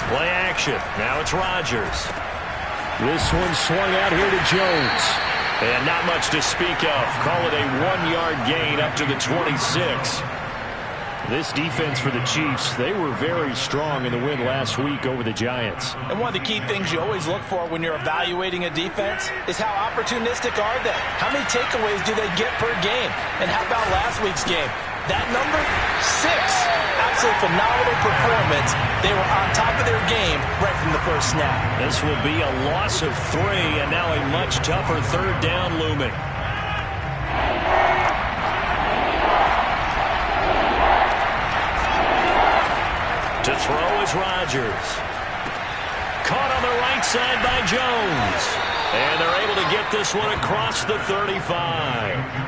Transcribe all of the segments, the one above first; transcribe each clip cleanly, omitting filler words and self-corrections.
Play action. Now it's Rodgers. This one swung out here to Jones. And not much to speak of. Call it a 1-yard gain up to the 26. This defense for the Chiefs, they were very strong in the win last week over the Giants. And one of the key things you always look for when you're evaluating a defense is how opportunistic are they? How many takeaways do they get per game? And how about last week's game? That number, 6. Absolutely phenomenal performance. They were on top of their game right from the first snap. This will be a loss of 3, and now a much tougher third down looming. To throw is Rodgers. Caught on the right side by Jones. And they're able to get this one across the 35.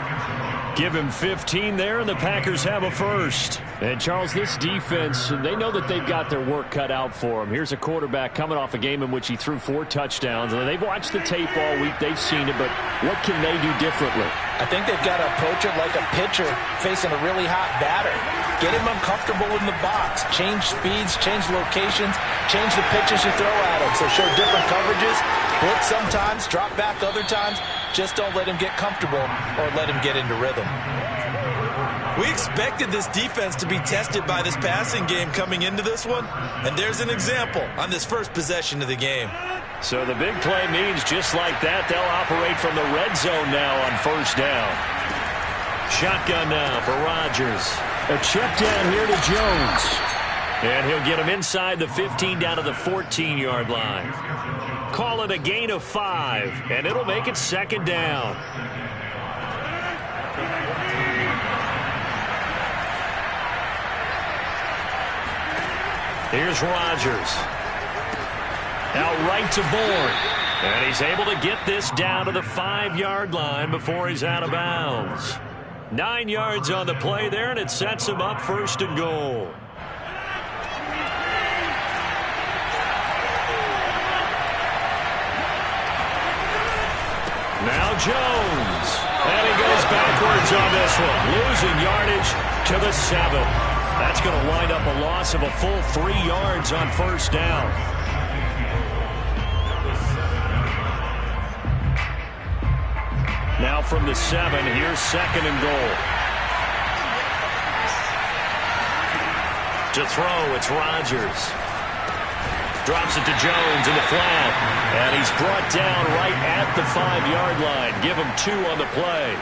Give him 15 there, and the Packers have a first. And, Charles, this defense, they know that they've got their work cut out for them. Here's a quarterback coming off a game in which he threw 4 touchdowns. And they've watched the tape all week. They've seen it, but what can they do differently? I think they've got to approach it like a pitcher facing a really hot batter. Get him uncomfortable in the box. Change speeds, change locations, change the pitches you throw at him. So show different coverages. Blitz sometimes, drop back other times. Just don't let him get comfortable or let him get into rhythm. We expected this defense to be tested by this passing game coming into this one. And there's an example on this first possession of the game. So the big play means just like that, they'll operate from the red zone now on first down. Shotgun now for Rodgers. A check down here to Jones. And he'll get him inside the 15 down to the 14-yard line. Call it a gain of 5, and it'll make it second down. Here's Rodgers. Out right to Bourne. And he's able to get this down to the 5-yard line before he's out of bounds. 9 yards on the play there, and it sets him up first and goal. Now Jones. And he goes backwards on this one. Losing yardage to the 7. That's going to wind up a loss of a full 3 yards on first down. Now from the 7, here's second and goal. To throw, it's Rodgers. Drops it to Jones in the flat. And he's brought down right at the 5-yard line. Give him 2 on the play.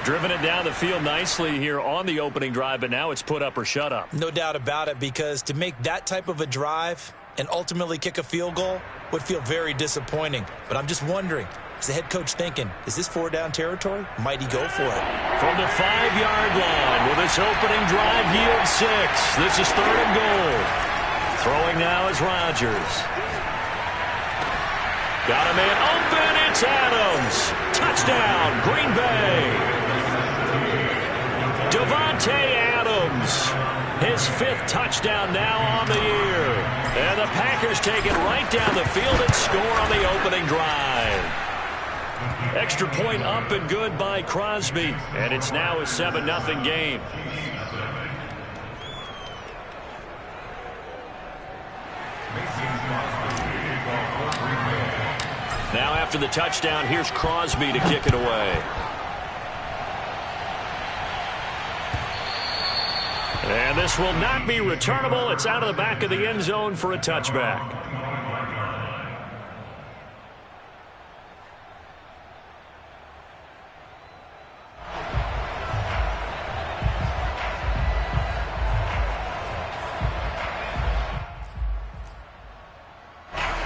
Driven it down the field nicely here on the opening drive, but now it's put up or shut up. No doubt about it, because to make that type of a drive and ultimately kick a field goal would feel very disappointing. But I'm just wondering, is the head coach thinking, is this 4-down territory? Might he go for it? From the 5-yard line, will this opening drive yield 6? This is third and goal. Throwing now is Rodgers. Got a man open. It's Adams. Touchdown, Green Bay. Davante Adams. His 5th touchdown now on the year. And the Packers take it right down the field and score on the opening drive. Extra point up and good by Crosby. And it's now a 7-0 game. Now after the touchdown, here's Crosby to kick it away. And this will not be returnable. It's out of the back of the end zone for a touchback.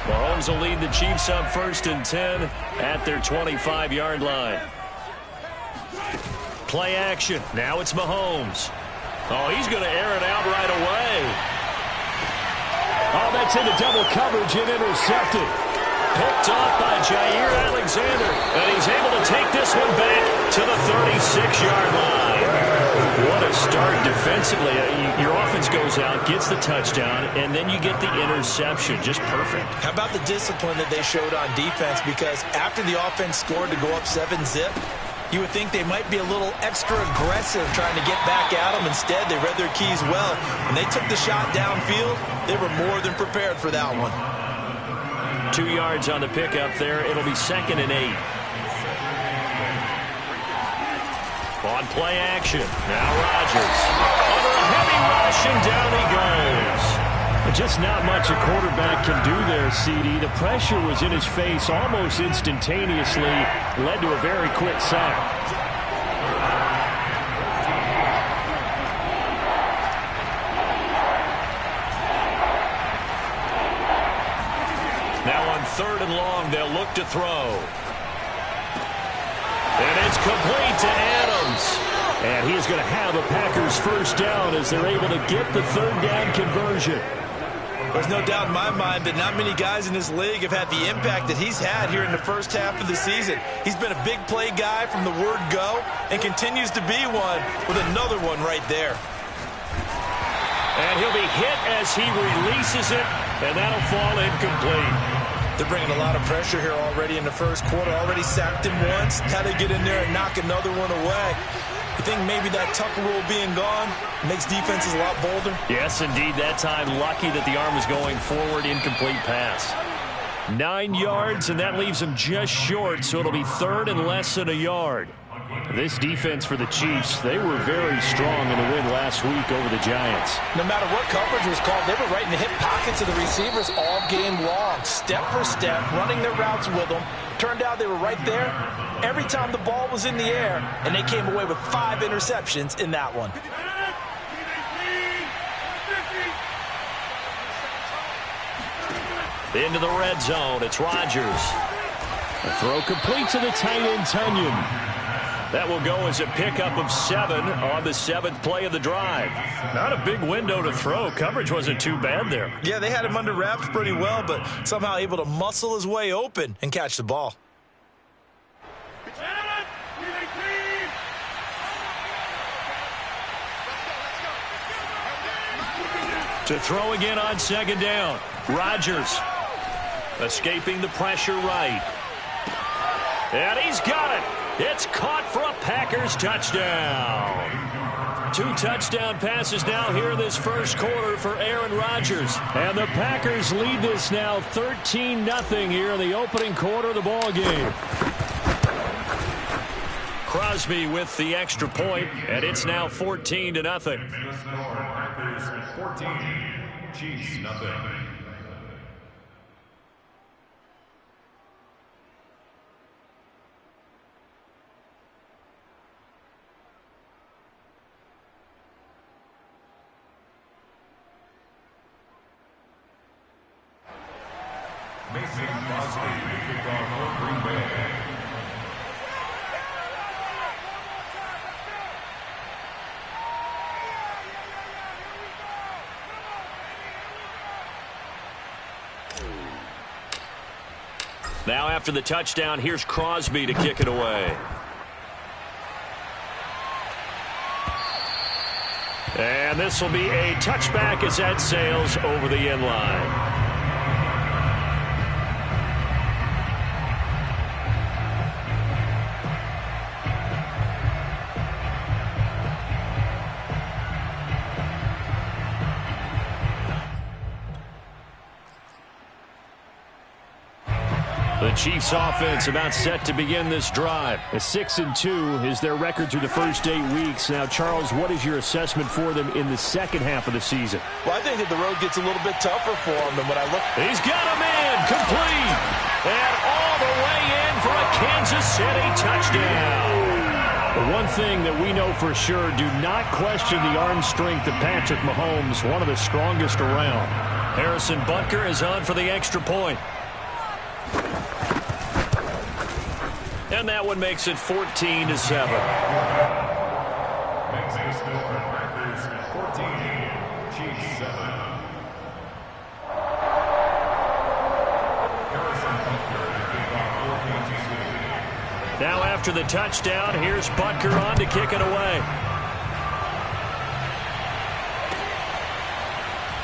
Mahomes will lead the Chiefs up 1st and 10 at their 25-yard line. Play action. Now it's Mahomes. Oh, he's going to air it out right away. Oh, that's into double coverage and intercepted. Picked off by Jair Alexander. And he's able to take this one back to the 36-yard line. What a start defensively. Your offense goes out, gets the touchdown, and then you get the interception. Just perfect. How about the discipline that they showed on defense? Because after the offense scored to go up 7-zip, You would think they might be a little extra aggressive trying to get back at them. Instead, they read their keys well. When they took the shot downfield, they were more than prepared for that one. 2 yards on the pickup there. It'll be 2nd and 8. On play action. Now Rodgers. Under a heavy rush, and down he goes. Just not much a quarterback can do there, CD. The pressure was in his face almost instantaneously. Led to a very quick sack. Now on 3rd and long, they'll look to throw. And it's complete to Adams. And he is going to have a Packers first down as they're able to get the 3rd down conversion. There's no doubt in my mind that not many guys in this league have had the impact that he's had here in the first half of the season. He's been a big play guy from the word go and continues to be one with another one right there. And he'll be hit as he releases it, and that'll fall incomplete. They're bringing a lot of pressure here already in the first quarter. Already sacked him once. How to get in there and knock another one away. You think maybe that Tucker rule being gone makes defenses a lot bolder? Yes, indeed. That time, lucky that the arm was going forward. Incomplete pass. 9 yards, and that leaves him just short, so it'll be 3rd and less than a yard. This defense for the Chiefs, they were very strong in the win last week over the Giants. No matter what coverage was called, they were right in the hip pockets of the receivers all game long. Step for step, running their routes with them. Turned out they were right there every time the ball was in the air, and they came away with 5 interceptions in that one. Into the red zone, it's Rodgers. A throw complete to the tight end, Tunyon. That will go as a pickup of 7 on the 7th play of the drive. Not a big window to throw. Coverage wasn't too bad there. Yeah, they had him under wraps pretty well, but somehow able to muscle his way open and catch the ball. To throw again on 2nd down. Rodgers escaping the pressure right. And he's got it. It's caught for a Packers touchdown. 2 touchdown passes now here in this first quarter for Aaron Rodgers. And the Packers lead this now 13-0 here in the opening quarter of the ball game. Crosby with the extra point, and it's now 14-0. Packers 14, Chiefs 0. Mason Crosby, kickoff for Green Bay. Now after the touchdown, here's Crosby to kick it away. And this will be a touchback as that sails over the end line. The Chiefs offense about set to begin this drive. A 6-2 is their record through the first 8 weeks. Now, Charles, what is your assessment for them in the second half of the season? Well, I think that the road gets a little bit tougher for them than when I look. He's got him in, complete, and all the way in for a Kansas City touchdown. The one thing that we know for sure, do not question the arm strength of Patrick Mahomes, one of the strongest around. Harrison Butker is on for the extra point. And that one makes it 14-7. Makes the score Packers 14, Chiefs 7. Harrison Butker to kick off for Kansas City. Now after the touchdown, here's Butker on to kick it away.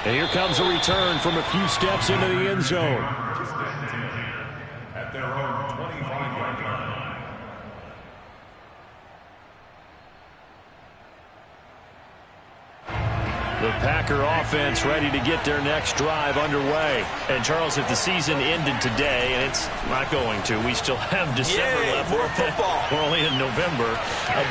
And here comes a return from a few steps into the end zone. At their own 25-yard line. The Packer offense ready to get their next drive underway. And, Charles, if the season ended today, and it's not going to, we still have December left. More football. We're only in November.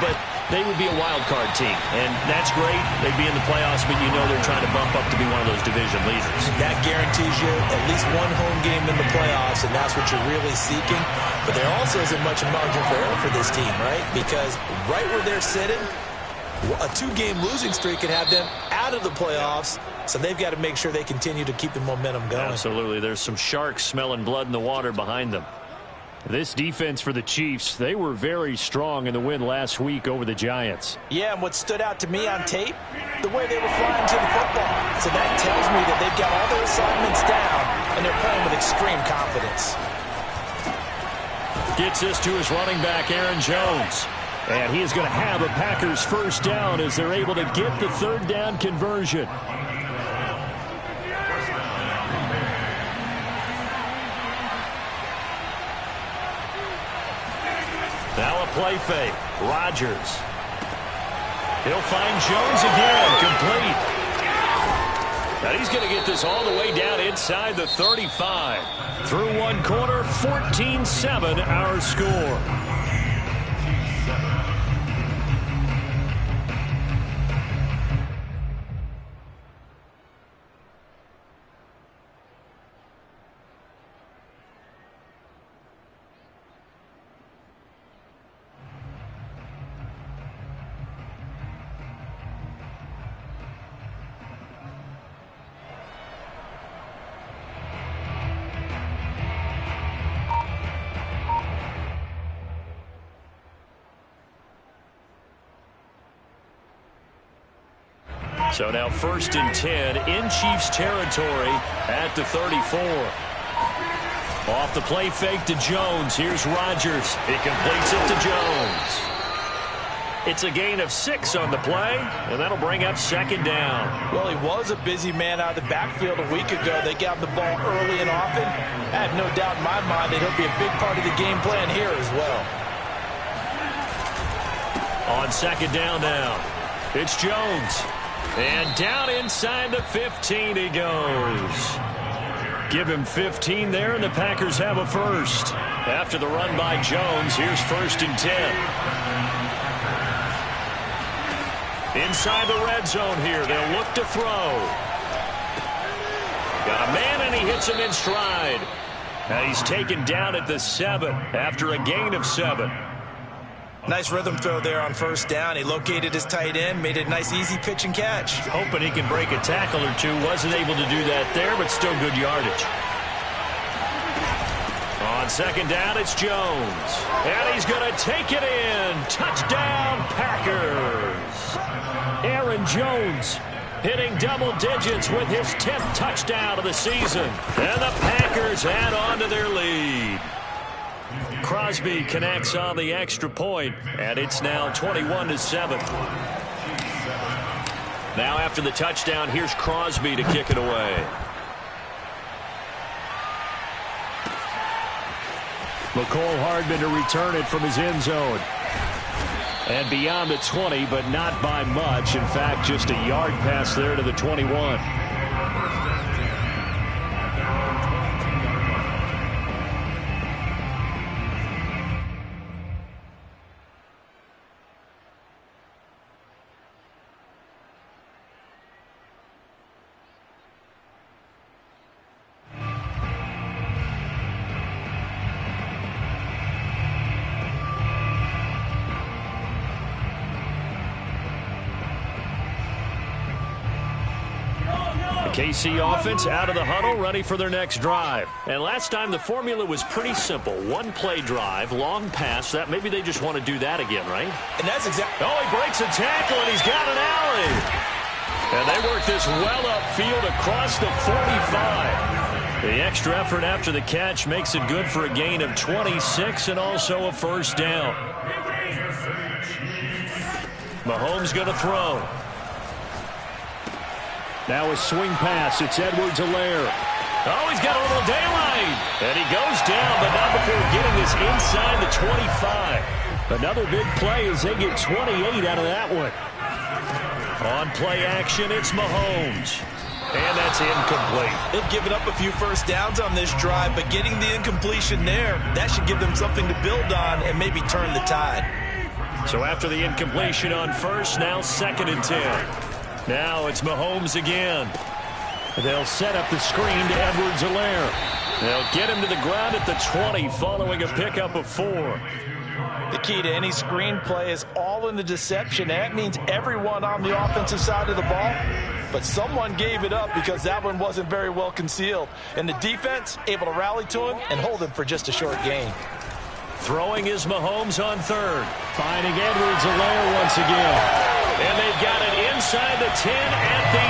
But they would be a wild card team. And that's great. They'd be in the playoffs, but you know they're trying to bump up to be one of those division leaders. That guarantees you at least one home game in the playoffs, and that's what you're really seeking. But there also isn't much margin for error for this team, right? Because right where they're sitting, a 2-game losing streak could have them out of the playoffs, so they've got to make sure they continue to keep the momentum going. Absolutely. There's some sharks smelling blood in the water behind them. This defense for the Chiefs, they were very strong in the win last week over the Giants. Yeah, and what stood out to me on tape, the way they were flying to the football. So that tells me that they've got all their assignments down, and they're playing with extreme confidence. Gets this to his running back, Aaron Jones. And he is going to have a Packers first down as they're able to get the third down conversion. Now a play fake. Rodgers. He'll find Jones again. Complete. And he's going to get this all the way down inside the 35. Through one quarter, 14-7 our score. So now 1st and 10 in Chiefs territory at the 34. Off the play fake to Jones. Here's Rodgers. He completes it to Jones. It's a gain of 6 on the play, and that'll bring up 2nd down. Well, he was a busy man out of the backfield a week ago. They got the ball early and often. I have no doubt in my mind that he'll be a big part of the game plan here as well. On 2nd down now, it's Jones. And down inside the 15 he goes. Give him 15 there, and the Packers have a first. After the run by Jones, here's 1st and 10. Inside the red zone here, they'll look to throw. Got a man, and he hits him in stride. And he's taken down at the 7 after a gain of 7. Nice rhythm throw there on 1st down. He located his tight end, made it a nice easy pitch and catch. Hoping he can break a tackle or two. Wasn't able to do that there, but still good yardage. On 2nd down, it's Jones. And he's going to take it in. Touchdown, Packers. Aaron Jones hitting double digits with his 10th touchdown of the season. And the Packers add on to their lead. Crosby connects on the extra point, and it's now 21-7. Now after the touchdown, here's Crosby to kick it away. McCole Hardman to return it from his end zone. And beyond the 20, but not by much. In fact, just a yard pass there to the 21. KC offense out of the huddle, ready for their next drive. And last time the formula was pretty simple. One play drive, long pass. That maybe they just want to do that again, right? And that's exactly. Oh, he breaks a tackle, and he's got an alley. And they work this well upfield across the 45. The extra effort after the catch makes it good for a gain of 26 and also a first down. Mahomes going to throw. Now a swing pass. It's Edwards-Helaire. Oh, he's got a little daylight. And he goes down, but not before getting this inside the 25. Another big play as they get 28 out of that one. On play action, it's Mahomes. And that's incomplete. They've given up a few first downs on this drive, but getting the incompletion there, that should give them something to build on and maybe turn the tide. So after the incompletion on first, now 2nd and 10. Now it's Mahomes again. They'll set up the screen to Edwards-Helaire. They'll get him to the ground at the 20 following a pickup of 4. The key to any screen play is all in the deception. That means everyone on the offensive side of the ball. But someone gave it up because that one wasn't very well concealed. And the defense able to rally to him and hold him for just a short gain. Throwing is Mahomes on 3rd. Finding Edwards-Helaire once again. And they've got it inside the 10 at the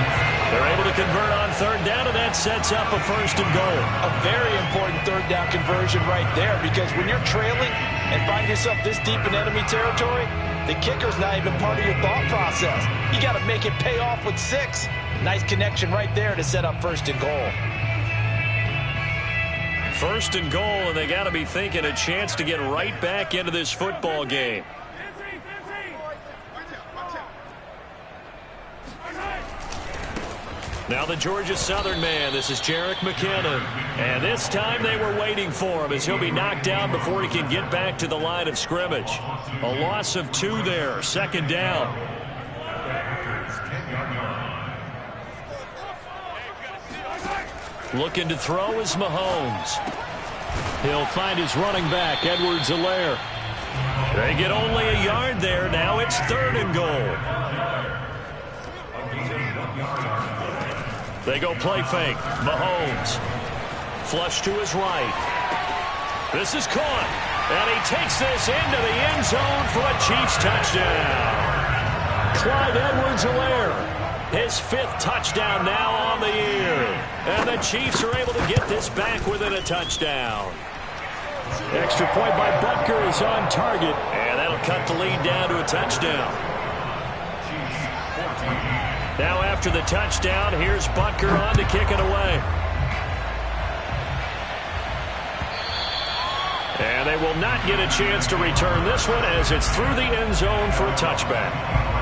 8. They're able to convert on 3rd down, and that sets up a 1st and goal. A very important 3rd down conversion right there, because when you're trailing and find yourself this deep in enemy territory, the kicker's not even part of your thought process. You got to make it pay off with 6. Nice connection right there to set up 1st and goal. 1st and goal, and they got to be thinking a chance to get right back into this football game. Now the Georgia Southern man, this is Jerick McKinnon. And this time they were waiting for him as he'll be knocked down before he can get back to the line of scrimmage. A loss of 2 there, 2nd down. Looking to throw is Mahomes. He'll find his running back, Edwards-Helaire. They get only a yard there. Now it's 3rd and goal. They go play fake. Mahomes. Flush to his right. This is caught. And he takes this into the end zone for a Chiefs touchdown. Clyde Edwards-Helaire. His 5th touchdown now on the year. And the Chiefs are able to get this back within a touchdown. Extra point by Butker is on target. And that'll cut the lead down to a touchdown. Now after the touchdown, here's Butker on to kick it away. And they will not get a chance to return this one as it's through the end zone for a touchback.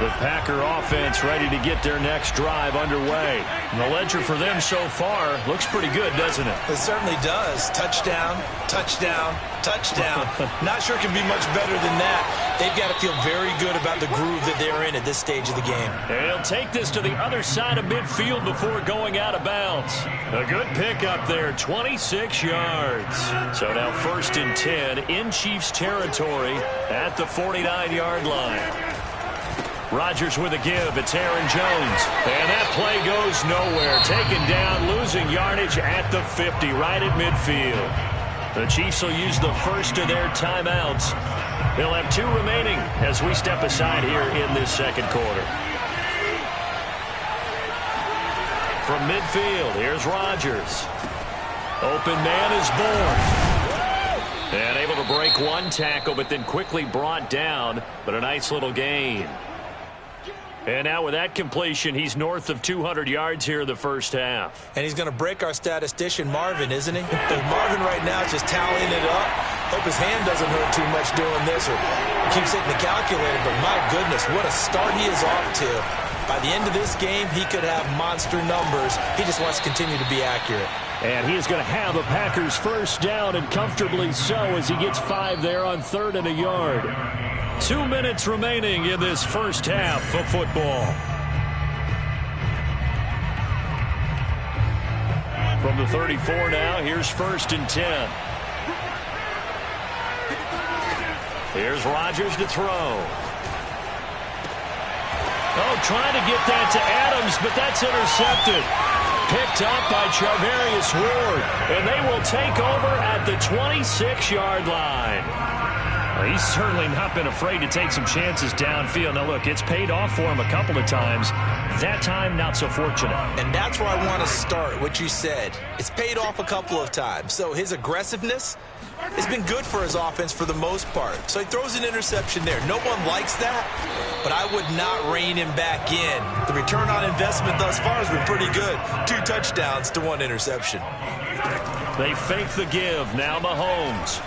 The Packer offense ready to get their next drive underway. And the ledger for them so far looks pretty good, doesn't it? It certainly does. Touchdown, touchdown, touchdown. Not sure it can be much better than that. They've got to feel very good about the groove that they're in at this stage of the game. And he'll take this to the other side of midfield before going out of bounds. A good pickup there, 26 yards. So now 1st and 10 in Chiefs territory at the 49-yard line. Rodgers with a give. It's Aaron Jones. And that play goes nowhere. Taken down, losing yardage at the 50, right at midfield. The Chiefs will use the first of their timeouts. They'll have 2 remaining as we step aside here in this 2nd quarter. From midfield, here's Rodgers. Open man is born. And able to break 1 tackle, but then quickly brought down. But a nice little gain. And now with that completion, he's north of 200 yards here in the first half. And he's going to break our statistician, Marvin, isn't he? Marvin right now is just tallying it up. Hope his hand doesn't hurt too much doing this or keeps hitting the calculator. But my goodness, what a start he is off to. By the end of this game, he could have monster numbers. He just wants to continue to be accurate. And he is going to have a Packers first down, and comfortably so, as he gets 5 there on 3rd and a yard. 2 minutes remaining in this first half of football. From the 34 now, here's 1st and 10. Here's Rodgers to throw. Oh, trying to get that to Adams, but that's intercepted. Picked up by Charvarius Ward, and they will take over at the 26-yard line. Well, he's certainly not been afraid to take some chances downfield. Now, look, it's paid off for him a couple of times. That time, not so fortunate. And that's where I want to start, what you said. It's paid off a couple of times. So his aggressiveness has been good for his offense for the most part. So he throws an interception there. No one likes that, but I would not rein him back in. The return on investment thus far has been pretty good. 2 touchdowns to 1 interception. They fake the give. Now Mahomes.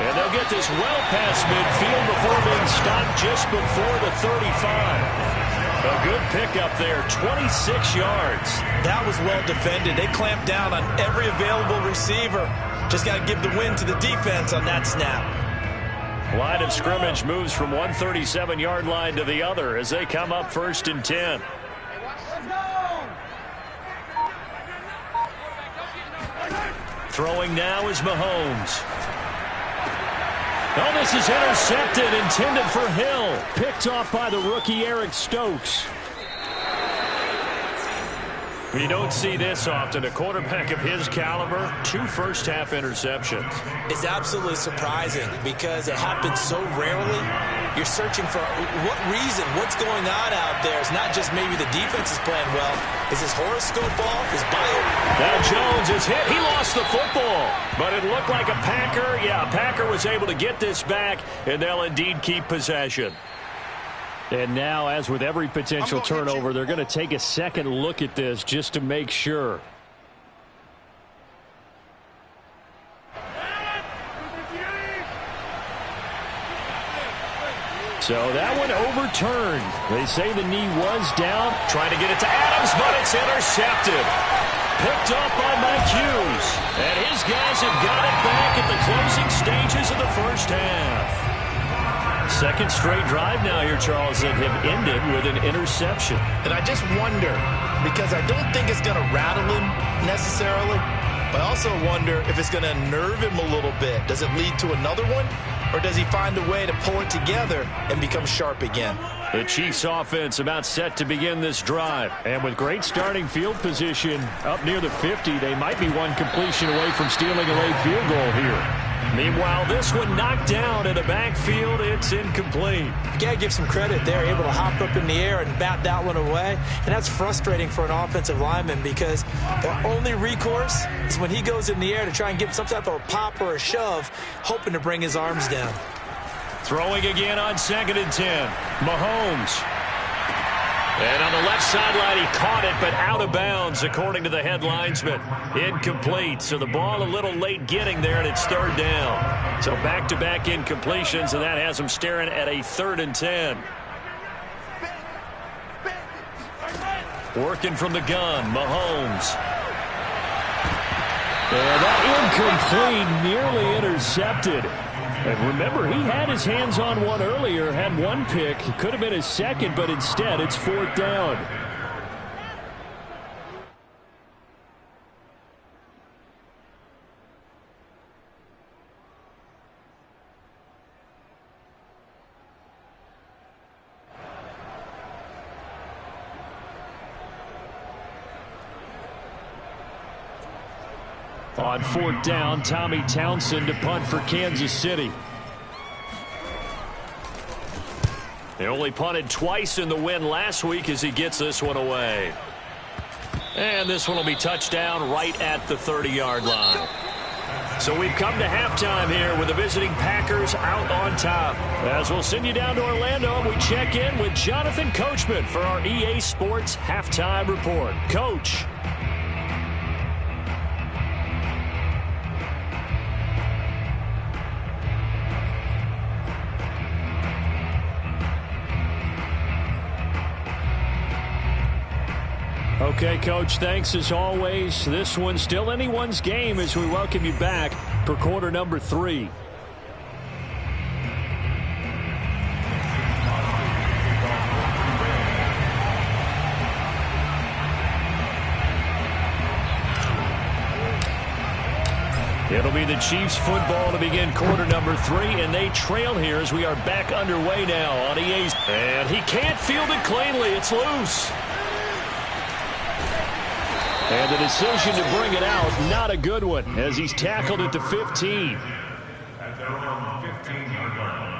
And they'll get this well past midfield before being stopped just before the 35. A good pickup there, 26 yards. That was well defended. They clamped down on every available receiver. Just got to give the win to the defense on that snap. Line of scrimmage moves from one 37-yard line to the other as they come up 1st and 10. Throwing now is Mahomes. Oh, this is intercepted, intended for Hill. Picked off by the rookie Eric Stokes. You don't see this often. A quarterback of his caliber, 2 first-half interceptions. It's absolutely surprising because it happens so rarely. You're searching for what reason, what's going on out there. It's not just maybe the defense is playing well. Is his horoscope off? His bio? Now Jones is hit. He lost the football, but it looked like a Packer. Yeah, Packer was able to get this back, and they'll indeed keep possession. And now, as with every potential turnover, they're going to take a second look at this just to make sure. So that one overturned. They say the knee was down. Trying to get it to Adams, but it's intercepted. Picked up by Mike Hughes. And his guys have got it back at the closing stages of the first half. Second straight drive now here, Charles, that have ended with an interception. And I just wonder, because I don't think it's going to rattle him necessarily, but I also wonder if it's going to nerve him a little bit. Does it lead to another one? Or does he find a way to pull it together and become sharp again? The Chiefs offense about set to begin this drive. And with great starting field position up near the 50, they might be one completion away from stealing a late field goal here. Meanwhile, this one knocked down in the backfield. It's incomplete. You got to give some credit. They're able to hop up in the air and bat that one away. And that's frustrating for an offensive lineman because their only recourse is when he goes in the air to try and give some type of a pop or a shove, hoping to bring his arms down. Throwing again on 2nd and 10. Mahomes. And on the left sideline, he caught it, but out of bounds, according to the head linesman. Incomplete. So the ball a little late getting there, and it's 3rd down. So back-to-back incompletions, and that has him staring at a 3rd and 10. Working from the gun, Mahomes. And that incomplete, nearly intercepted. And remember, he had his hands on one earlier, had one pick. It could have been his second, but instead it's 4th down. On 4th down, Tommy Townsend to punt for Kansas City. They only punted twice in the win last week as he gets this one away. And this one will be touchdown right at the 30-yard line. So we've come to halftime here with the visiting Packers out on top. As we'll send you down to Orlando, and we check in with Jonathan Coachman for our EA Sports Halftime Report. Coach. Okay, Coach, thanks as always. This one's still anyone's game as we welcome you back for quarter number 3. It'll be the Chiefs football to begin quarter number 3, and they trail here as we are back underway now on EA's. And he can't field it cleanly. It's loose. And the decision to bring it out, not a good one, as he's tackled at the 15. At their own 15-yard line.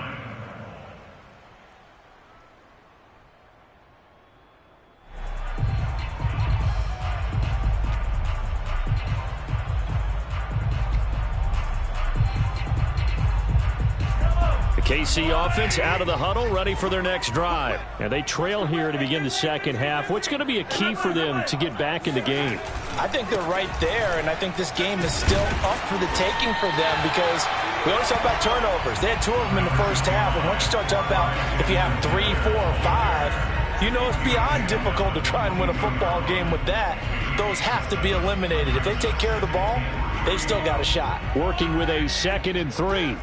The KC offense out of the huddle, ready for their next drive. And they trail here to begin the second half. What's going to be a key for them to get back in the game? I think they're right there, and I think this game is still up for the taking for them because We always talk about turnovers. They had 2 of them in the first half, and once you start talking about if you have 3, 4, or 5, you know it's beyond difficult to try and win a football game with that. Those have to be eliminated. If they take care of the ball, they've still got a shot. Working with a 2nd and 3.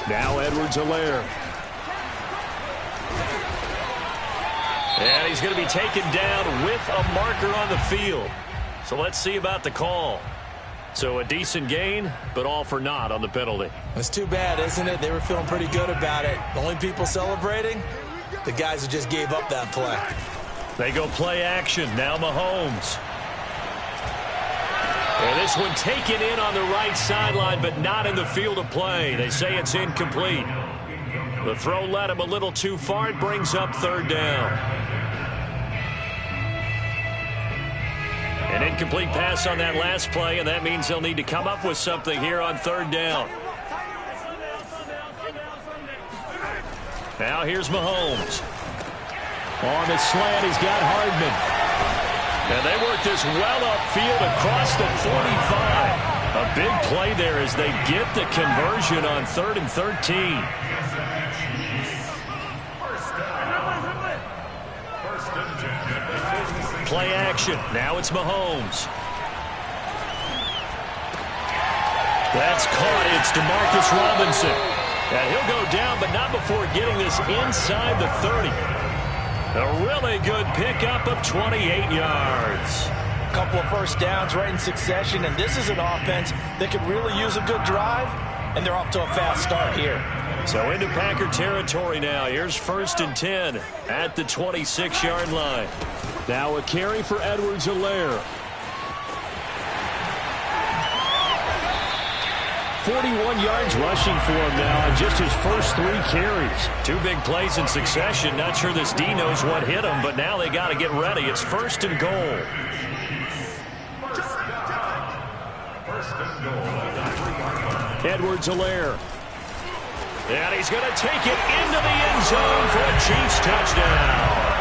Now Edwards-Helaire. And he's going to be taken down with a marker on the field. So let's see about the call. So a decent gain, but all for naught on the penalty. It's too bad, isn't it? They were feeling pretty good about it. The only people celebrating, the guys who just gave up that play. They go play action. Now Mahomes. And this one taken in on the right sideline, but not in the field of play. They say it's incomplete. The throw led him a little too far. It brings up 3rd down. An incomplete pass on that last play, and that means they'll need to come up with something here on 3rd down. Now here's Mahomes. On the slant, he's got Hardman. And they work this well upfield across the 45. A big play there as they get the conversion on 3rd and 13. Play action. Now it's Mahomes. That's caught. It's DeMarcus Robinson. And he'll go down, but not before getting this inside the 30. A really good pickup of 28 yards. A couple of first downs right in succession, and this is an offense that could really use a good drive, and they're off to a fast start here. So into Packer territory now. Here's 1st and 10 at the 26-yard line. Now a carry for Edwards-Helaire. 41 yards rushing for him now on just his first 3 carries. 2 big plays in succession. Not sure this D knows what hit him, but now they got to get ready. It's 1st and goal. Edwards-Helaire. And he's going to take it into the end zone for a Chiefs touchdown.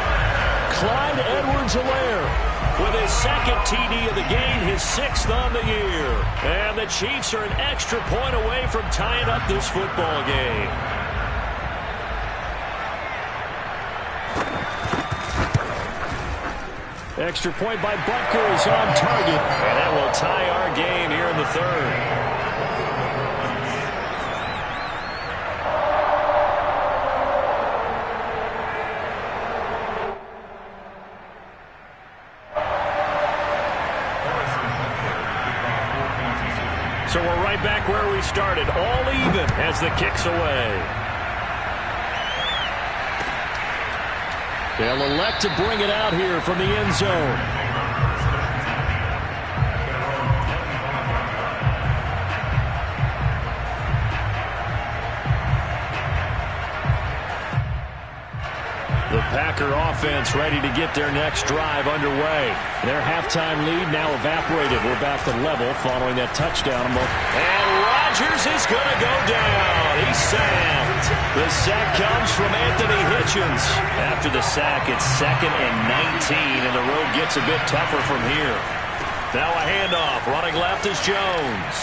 Clyde Edwards-Helaire with his 2nd TD of the game, his 6th on the year. And the Chiefs are an extra point away from tying up this football game. Extra point by Butker is on target. And that will tie our game here in the 3rd. So we're right back where we started, all even as the kick's away. They'll elect to bring it out here from the end zone. The Packer offense ready to get their next drive underway. Their halftime lead now evaporated. We're back to level following that touchdown. And Rodgers is going to go down. He's sacked. The sack comes from Anthony Hitchens. After the sack, it's 2nd and 19, and the road gets a bit tougher from here. Now a handoff. Running left is Jones.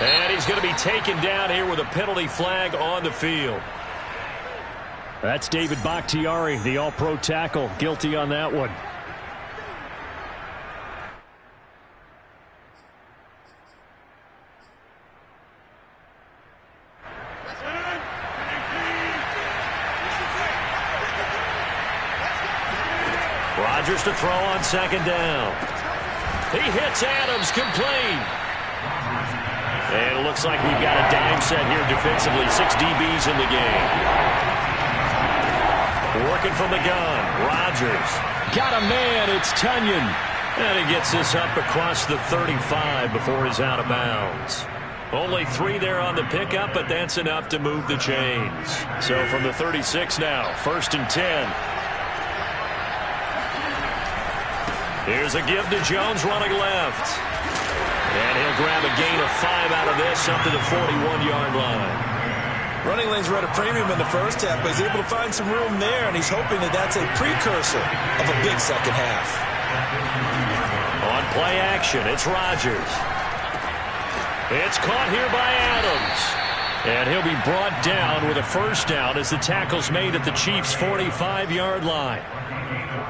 And he's going to be taken down here with a penalty flag on the field. That's David Bakhtiari, the all-pro tackle, guilty on that one. Rodgers to throw on 2nd down. He hits Adams complete. And it looks like we've got a dime set here defensively. 6 DBs in the game. Working from the gun, Rodgers. Got a man, it's Tunyon. And he gets this up across the 35 before he's out of bounds. Only 3 there on the pickup, but that's enough to move the chains. So from the 36 now, 1st and 10. Here's a give to Jones running left. And he'll grab a gain of 5 out of this up to the 41-yard line. Running lanes were at a premium in the first half, but he's able to find some room there, and he's hoping that that's a precursor of a big second half. On play action, it's Rodgers. It's caught here by Adams. And he'll be brought down with a first down as the tackle's made at the Chiefs' 45-yard line.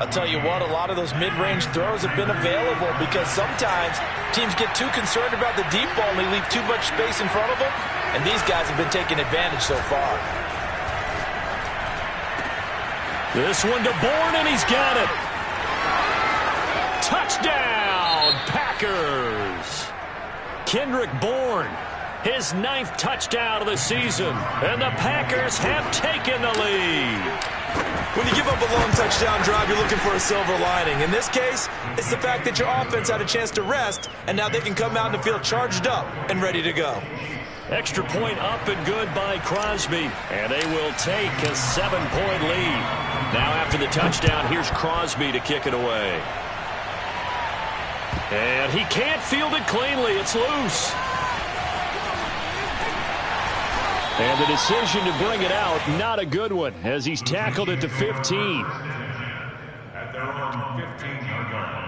I'll tell you what, a lot of those mid-range throws have been available because sometimes teams get too concerned about the deep ball and they leave too much space in front of them, and these guys have been taking advantage so far. This one to Bourne, and he's got it. Touchdown, Packers. Kendrick Bourne, his 9th touchdown of the season, and the Packers have taken the lead. When you give up a long touchdown drive, you're looking for a silver lining. In this case, it's the fact that your offense had a chance to rest, and now they can come out and feel charged up and ready to go. Extra point up and good by Crosby, and they will take a 7-point lead. Now after the touchdown, here's Crosby to kick it away. And he can't field it cleanly. It's loose. And the decision to bring it out, not a good one, as he's tackled at the 15. At their own 15-yard line.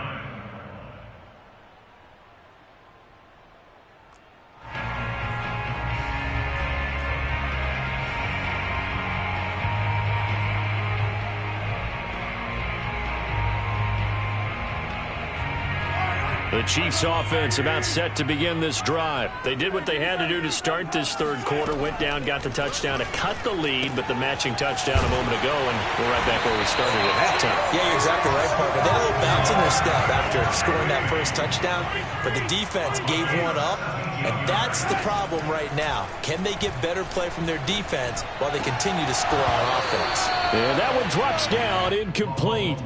The Chiefs offense about set to begin this drive. They did what they had to do to start this third quarter, went down, got the touchdown to cut the lead, but the matching touchdown a moment ago, and we're right back where we started at halftime. Yeah, you're exactly right, partner. They had a little bounce in their step after scoring that first touchdown, but the defense gave one up, and that's the problem right now. Can they get better play from their defense while they continue to score on offense? And that one drops down, incomplete.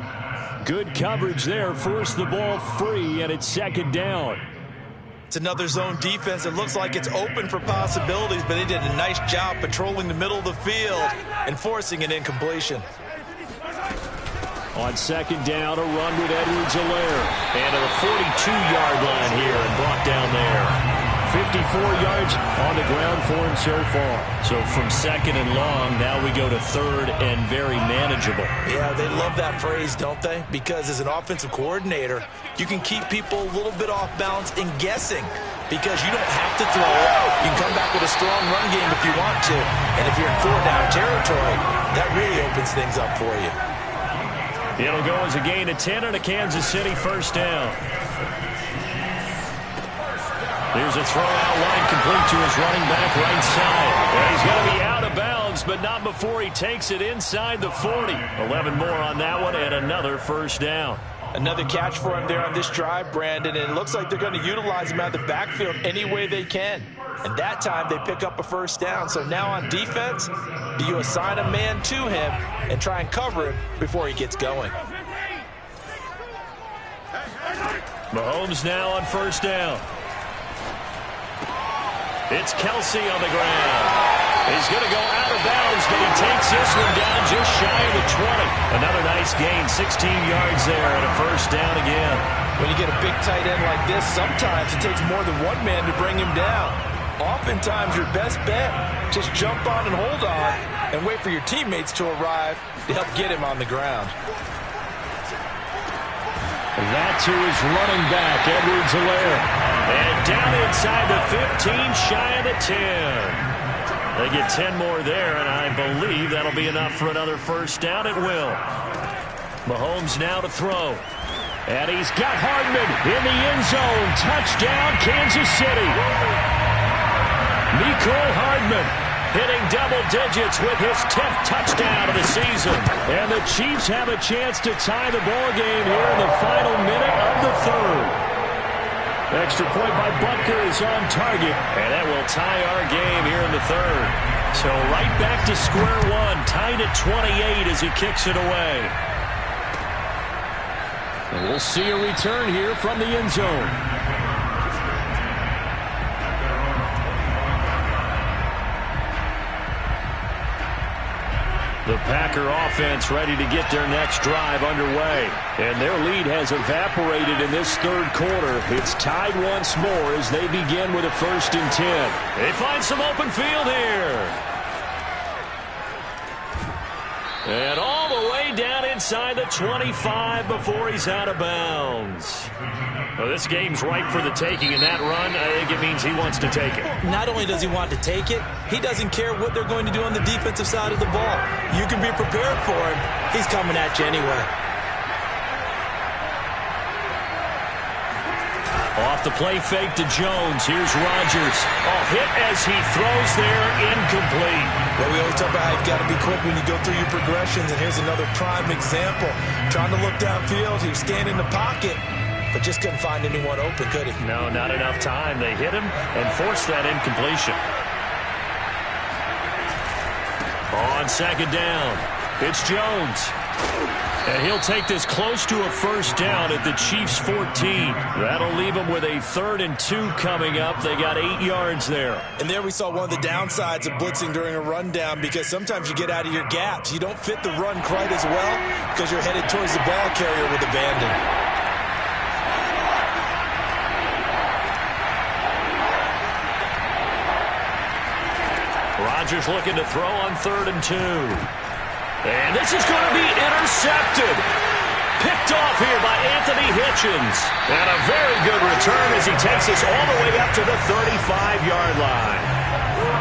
Good coverage there, forced the ball free, and it's second down. It's another zone defense. It looks like it's open for possibilities, but they did a nice job patrolling the middle of the field and forcing an incompletion. On second down, a run with Edwards-Helaire. And to the 42-yard line here and brought down there. 54 yards on the ground for him so far. So from second and long, now we go to third and very manageable. Yeah, they love that phrase, don't they? Because as an offensive coordinator, you can keep people a little bit off balance and guessing because you don't have to throw it. You can come back with a strong run game if you want to. And if you're in 4-down territory, that really opens things up for you. It'll go as a gain of 10 and a Kansas City first down. There's a throw out line complete to his running back right side. And he's going to be out of bounds, but not before he takes it inside the 40. 11 more on that one and another first down. Another catch for him there on this drive, Brandon, and it looks like they're going to utilize him out of the backfield any way they can. And that time they pick up a first down. So now on defense, do you assign a man to him and try and cover him before he gets going? Mahomes now on first down. It's Kelsey on the ground. He's going to go out of bounds, but he takes this one down just shy of the 20. Another nice gain, 16 yards there, and a first down again. When you get a big tight end like this, sometimes it takes more than one man to bring him down. Oftentimes, your best bet, just jump on and hold on and wait for your teammates to arrive to help get him on the ground. That to his running back, Edwards-Helaire. And down inside the 15, shy of the 10. They get 10 more there, and I believe that'll be enough for another first down. It will. Mahomes now to throw. And he's got Hardman in the end zone. Touchdown, Kansas City. Mecole Hardman hitting double digits with his 10th touchdown of the season. And the Chiefs have a chance to tie the ball game here in the final minute of the third. Extra point by Butker is on target, and that will tie our game here in the third. So right back to square one, tied at 28 as he kicks it away. And we'll see a return here from the end zone. The Packer offense ready to get their next drive underway. And their lead has evaporated in this third quarter. It's tied once more as they begin with a 1st and 10. They find some open field here. And all the way down inside the 25 before he's out of bounds. Well, this game's ripe for the taking, and that run, I think it means he wants to take it. Not only does he want to take it, he doesn't care what they're going to do on the defensive side of the ball. You can be prepared for him. He's coming at you anyway. Off the play fake to Jones. Here's Rodgers. Oh, hit as he throws there, incomplete. Well, we always talk about how you've got to be quick when you go through your progressions, and here's another prime example. Trying to look downfield, he was standing in the pocket, but just couldn't find anyone open, could he? No, not enough time. They hit him and forced that incompletion. On second down, it's Jones. And he'll take this close to a first down at the Chiefs' 14. That'll leave them with a 3rd and 2 coming up. They got 8 yards there. And there we saw one of the downsides of blitzing during a rundown, because sometimes you get out of your gaps. You don't fit the run quite as well because you're headed towards the ball carrier with abandon. Rodgers looking to throw on 3rd and 2. And this is going to be intercepted. Picked off here by Anthony Hitchens. And a very good return as he takes us all the way up to the 35-yard line.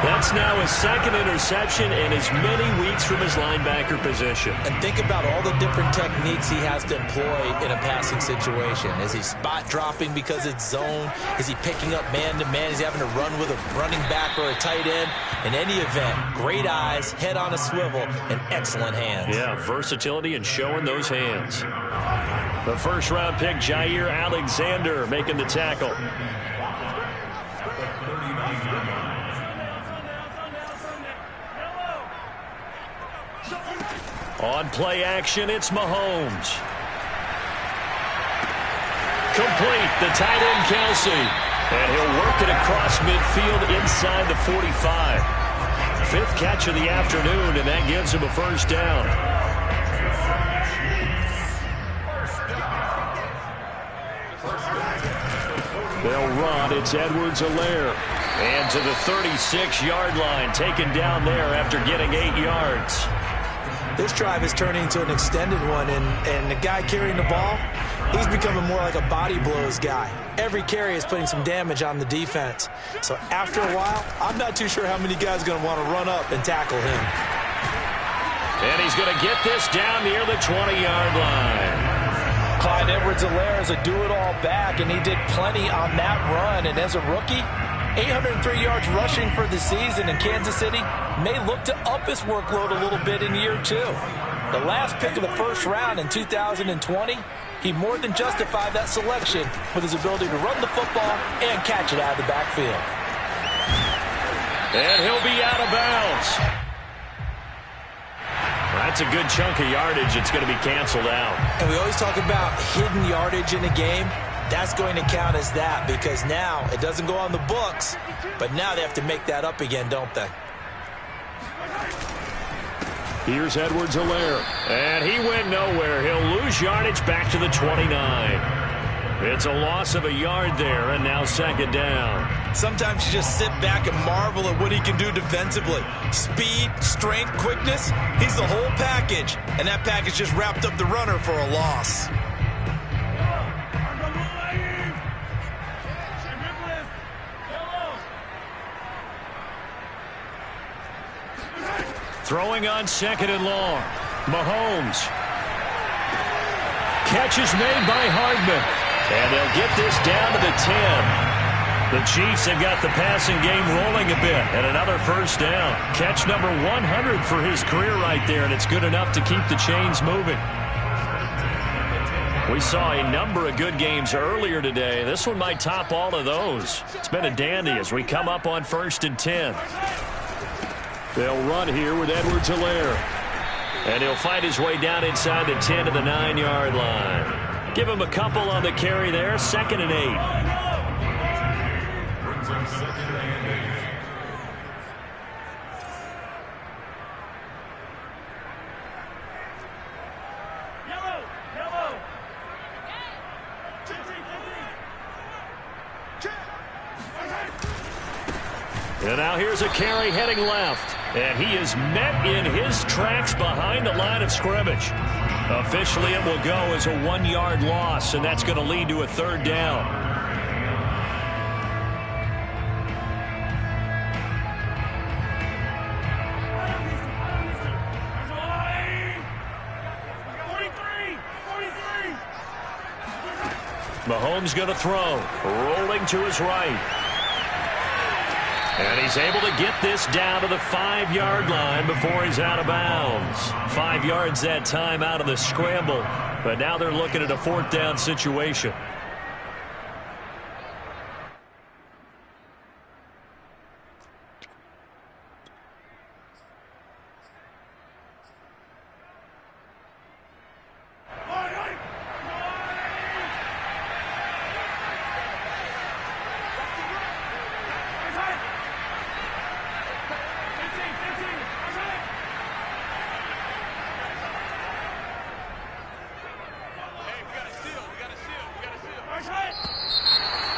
That's now his 2nd interception in as many weeks from his linebacker position. And think about all the different techniques he has to employ in a passing situation. Is he spot dropping because it's zone? Is he picking up man-to-man? Is he having to run with a running back or a tight end? In any event, great eyes, head on a swivel, and excellent hands. Yeah, versatility and showing those hands. The first-round pick, Jair Alexander, making the tackle. On play action, it's Mahomes. Complete, the tight end Kelsey. And he'll work it across midfield inside the 45. 5th catch of the afternoon, and that gives him a first down. They'll run, it's Edwards-Helaire. And to the 36-yard line, taken down there after getting 8 yards. This drive is turning into an extended one, and the guy carrying the ball, he's becoming more like a body blows guy. Every carry is putting some damage on the defense. So after a while, I'm not too sure how many guys are going to want to run up and tackle him. And he's going to get this down near the 20-yard line. Clyde Edwards-Helaire is a do-it-all back, and he did plenty on that run. And as a rookie, 803 yards rushing for the season in Kansas City may look to up his workload a little bit in year 2. The last pick of the first round in 2020, he more than justified that selection with his ability to run the football and catch it out of the backfield. And he'll be out of bounds. That's a good chunk of yardage. It's going to be canceled out. And we always talk about hidden yardage in a game. That's going to count as that, because now it doesn't go on the books, but now they have to make that up again, don't they? Here's Edwards-Helaire, and he went nowhere. He'll lose yardage back to the 29. It's a loss of a yard there, and now 2nd down. Sometimes you just sit back and marvel at what he can do defensively. Speed, strength, quickness, he's the whole package, and that package just wrapped up the runner for a loss. Throwing on 2nd and long. Mahomes. Catch is made by Hardman. And they'll get this down to the 10. The Chiefs have got the passing game rolling a bit. And another first down. Catch number 100 for his career right there. And it's good enough to keep the chains moving. We saw a number of good games earlier today. This one might top all of those. It's been a dandy as we come up on 1st and 10. They'll run here with Edwards-Helaire. And he'll find his way down inside the 10 to the 9-yard line. Give him a couple on the carry there. 2nd and 8. Brings up 2nd and 8. And now here's a carry heading left. And he is met in his tracks behind the line of scrimmage. Officially, it will go as a 1-yard loss, and that's going to lead to a third down. Mahomes going to throw, rolling to his right. And he's able to get this down to the 5-yard line before he's out of bounds. 5 yards that time out of the scramble, but now they're looking at a 4th down situation.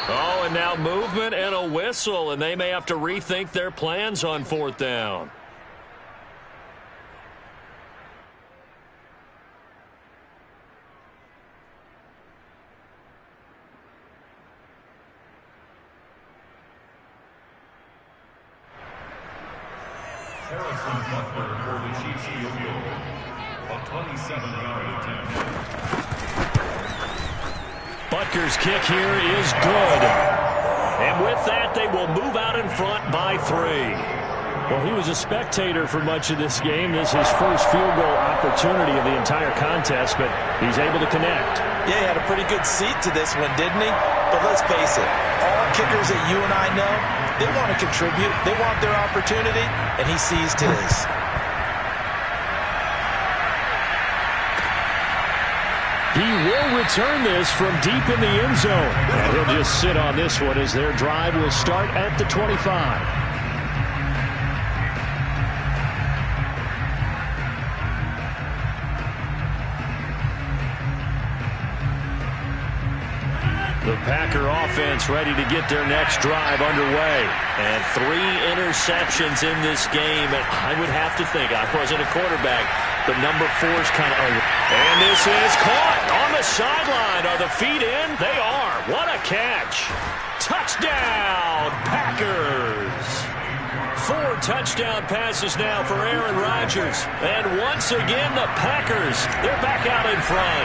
Oh, and now movement and a whistle, and they may have to rethink their plans on 4th down. Harrison Butler for the Chiefs field goal. A 27-yard attempt. Butker's kick here is good. And with that, they will move out in front by 3. Well, he was a spectator for much of this game. This is his first field goal opportunity of the entire contest, but he's able to connect. Yeah, he had a pretty good seat to this one, didn't he? But let's face it, all kickers that you and I know, they want to contribute. They want their opportunity, and he seized his. He will return this from deep in the end zone. And he'll just sit on this one as their drive will start at the 25. The Packer offense ready to get their next drive underway. And 3 interceptions in this game. And I would have to think, I wasn't a quarterback, but number 4's kind of... And this is caught on the sideline. Are the feet in? They are. What a catch. Touchdown, Packers. 4 touchdown passes now for Aaron Rodgers. And once again, the Packers, they're back out in front.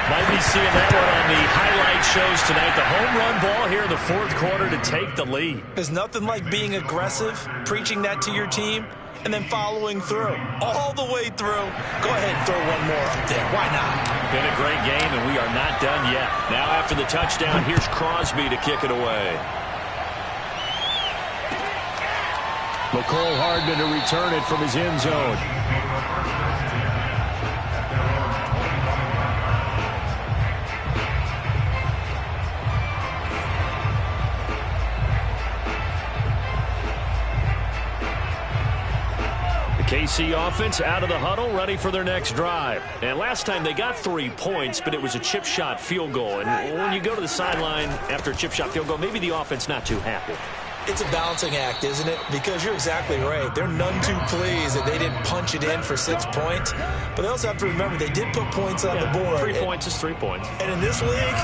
Might be seeing that one on the highlight shows tonight. The home run ball here in the 4th quarter to take the lead. There's nothing like being aggressive, preaching that to your team, and then following through. All the way through. Go ahead and throw one more up there. Why not? Been a great game, and we are not done yet. Now after the touchdown, here's Crosby to kick it away. McCole Hardman to return it from his end zone. KC offense out of the huddle, ready for their next drive. And last time they got 3 points, but it was a chip shot field goal. And when you go to the sideline after a chip shot field goal, maybe the offense not too happy. It's a balancing act, isn't it? Because you're exactly right. They're none too pleased that they didn't punch it in for 6 points. But they also have to remember they did put points on the board. 3 points is 3 points. And in this league,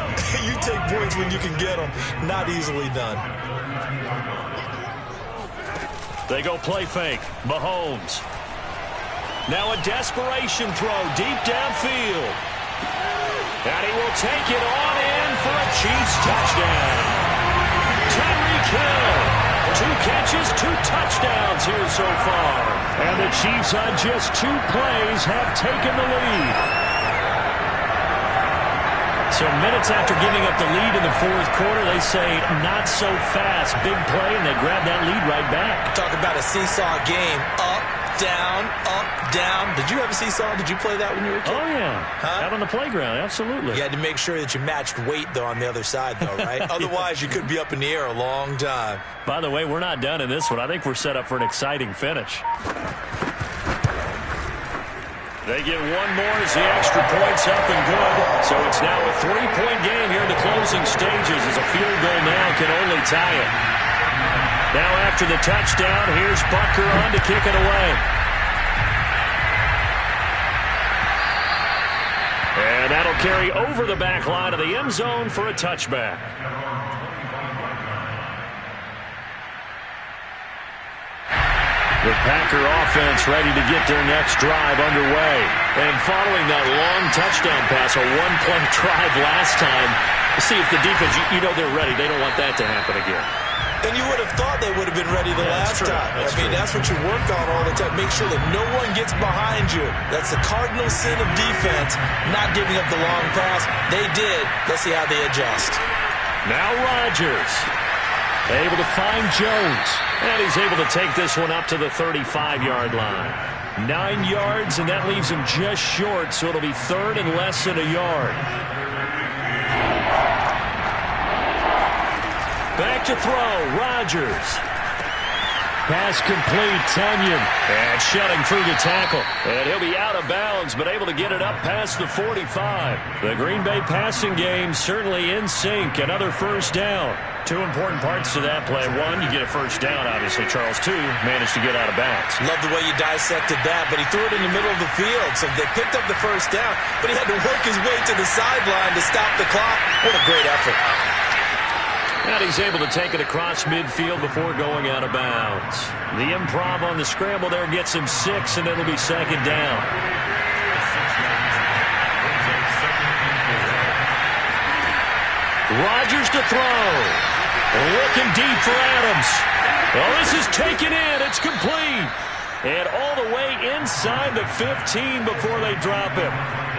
you take points when you can get them. Not easily done. They go play fake. Mahomes. Now a desperation throw deep downfield. And he will take it on in for a Chiefs touchdown. Tyreek Hill. 2 catches, 2 touchdowns here so far. And the Chiefs on just 2 plays have taken the lead. So minutes after giving up the lead in the 4th quarter, they say not so fast. Big play, and they grab that lead right back. Talk about a seesaw game. Up, down, up, down. Did you have a seesaw? Did you play that when you were a kid? Oh, yeah. Huh? Out on the playground, absolutely. You had to make sure that you matched weight, though, on the other side, though, right? Otherwise, you could be up in the air a long time. By the way, we're not done in this one. I think we're set up for an exciting finish. They get one more as the extra point's up and good. So it's now a 3-point game here in the closing stages as a field goal now can only tie it. Now after the touchdown, here's Butker on to kick it away. And that'll carry over the back line of the end zone for a touchback. The Packer offense ready to get their next drive underway. And following that long touchdown pass, a one-play drive last time, see if the defense, you know they're ready. They don't want that to happen again. And you would have thought they would have been ready the last time. That's what you work on all the time. Make sure that no one gets behind you. That's the cardinal sin of defense, not giving up the long pass. They did. Let's see how they adjust. Now Rodgers able to find Jones. And he's able to take this one up to the 35-yard line. 9 yards, and that leaves him just short, so it'll be third and less than a yard. Back to throw, Rodgers. Pass complete, Tunyon. And shutting through the tackle. And he'll be out of bounds, but able to get it up past the 45. The Green Bay passing game certainly in sync. Another first down. Two important parts to that play. One, you get a first down, obviously. Charles, two, managed to get out of bounds. Love the way you dissected that, but he threw it in the middle of the field. So they picked up the first down, but he had to work his way to the sideline to stop the clock. What a great effort. And he's able to take it across midfield before going out of bounds. The improv on the scramble there gets him 6, and it'll be second down. Rodgers to throw. Looking deep for Adams. Well, this is taken in. It's complete. And all the way inside the 15 before they drop him.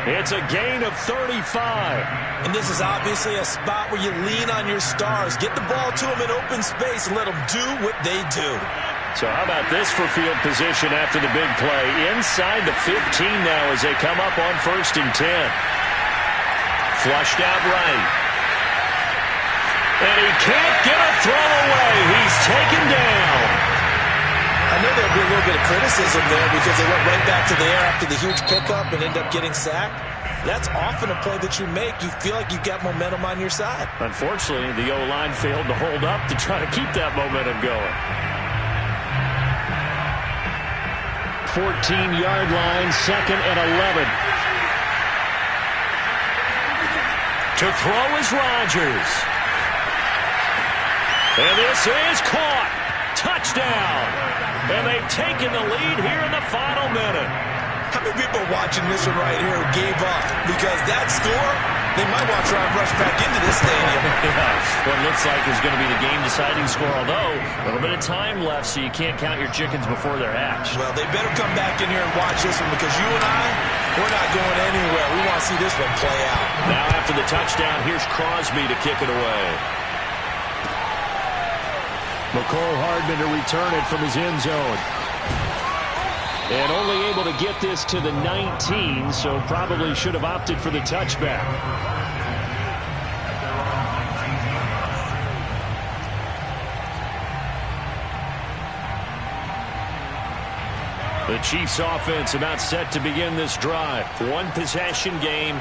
It's a gain of 35. And this is obviously a spot where you lean on your stars. Get the ball to them in open space and let them do what they do. So how about this for field position after the big play? Inside the 15 now as they come up on 1st and 10. Flushed out right. And he can't get a throw away. He's taken down. I know there'll be a little bit of criticism there because they went right back to the air after the huge pickup and end up getting sacked. That's often a play that you make. You feel like you've got momentum on your side. Unfortunately, the O-line failed to hold up to try to keep that momentum going. 14-yard line, 2nd and 11. To throw is Rodgers. And this is caught. Touchdown. And they've taken the lead here in the final minute. How many people watching this one right here gave up? Because that score, they might want to try and rush back into this stadium. Yeah, what looks like is going to be the game-deciding score, although a little bit of time left, so you can't count your chickens before they're hatched. Well, they better come back in here and watch this one because you and I, we're not going anywhere. We want to see this one play out. Now after the touchdown, here's Crosby to kick it away. McCole Hardman to return it from his end zone. And only able to get this to the 19, so probably should have opted for the touchback. The Chiefs offense about set to begin this drive. One possession game.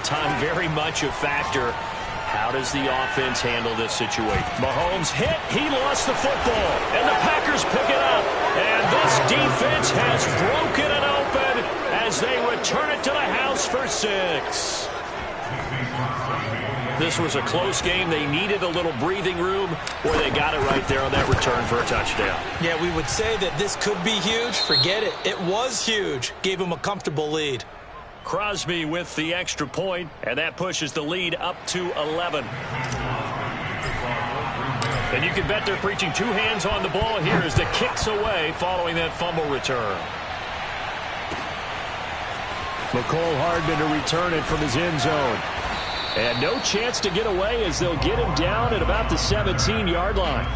Time very much a factor. How does the offense handle this situation? Mahomes hit. He lost the football. And the Packers pick it up. And this defense has broken it open as they return it to the house for 6. This was a close game. They needed a little breathing room where they got it right there on that return for a touchdown. Yeah, we would say that this could be huge. Forget it. It was huge. Gave them a comfortable lead. Crosby with the extra point, and that pushes the lead up to 11. And you can bet they're preaching 2 hands on the ball here as the kick's away following that fumble return. McCole Hardman to return it from his end zone. And no chance to get away as they'll get him down at about the 17-yard line.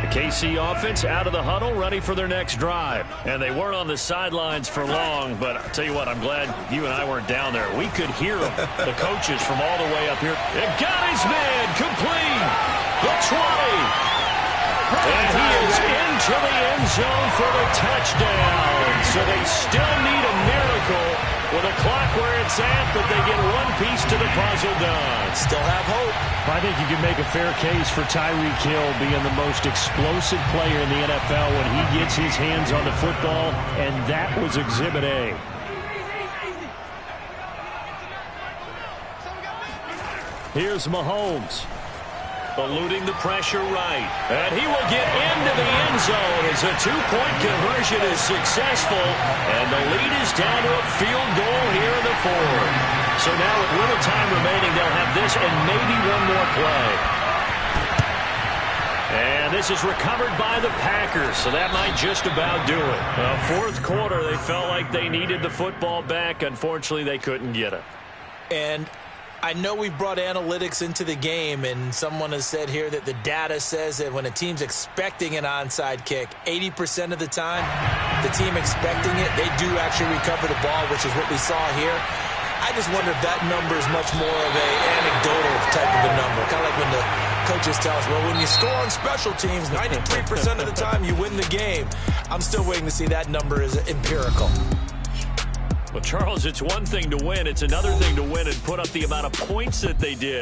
KC offense out of the huddle, ready for their next drive. And they weren't on the sidelines for long, but I'll tell you what, I'm glad you and I weren't down there. We could hear them, the coaches from all the way up here. It got his man, complete, the 20. And he is into the end zone for the touchdown. So they still need a miracle with a clock where it's at, but they get one piece to the puzzle done. Still have hope. I think you can make a fair case for Tyreek Hill being the most explosive player in the NFL when he gets his hands on the football, and that was Exhibit A. Here's Mahomes. Eluding the pressure right. And he will get into the end zone as a two-point conversion is successful. And the lead is down to a field goal here in the fourth. So now with little time remaining, they'll have this and maybe one more play. And this is recovered by the Packers, so that might just about do it. Fourth quarter, they felt like they needed the football back. Unfortunately, they couldn't get it. And I know we brought analytics into the game, and someone has said here that the data says that when a team's expecting an onside kick, 80% of the time, the team expecting it, they do actually recover the ball, which is what we saw here. I just wonder if that number is much more of an anecdotal type of a number. Kind of like when the coaches tell us, well, when you score on special teams, 93% of the time you win the game. I'm still waiting to see that number is empirical. Well, Charles, it's one thing to win. It's another thing to win and put up the amount of points that they did.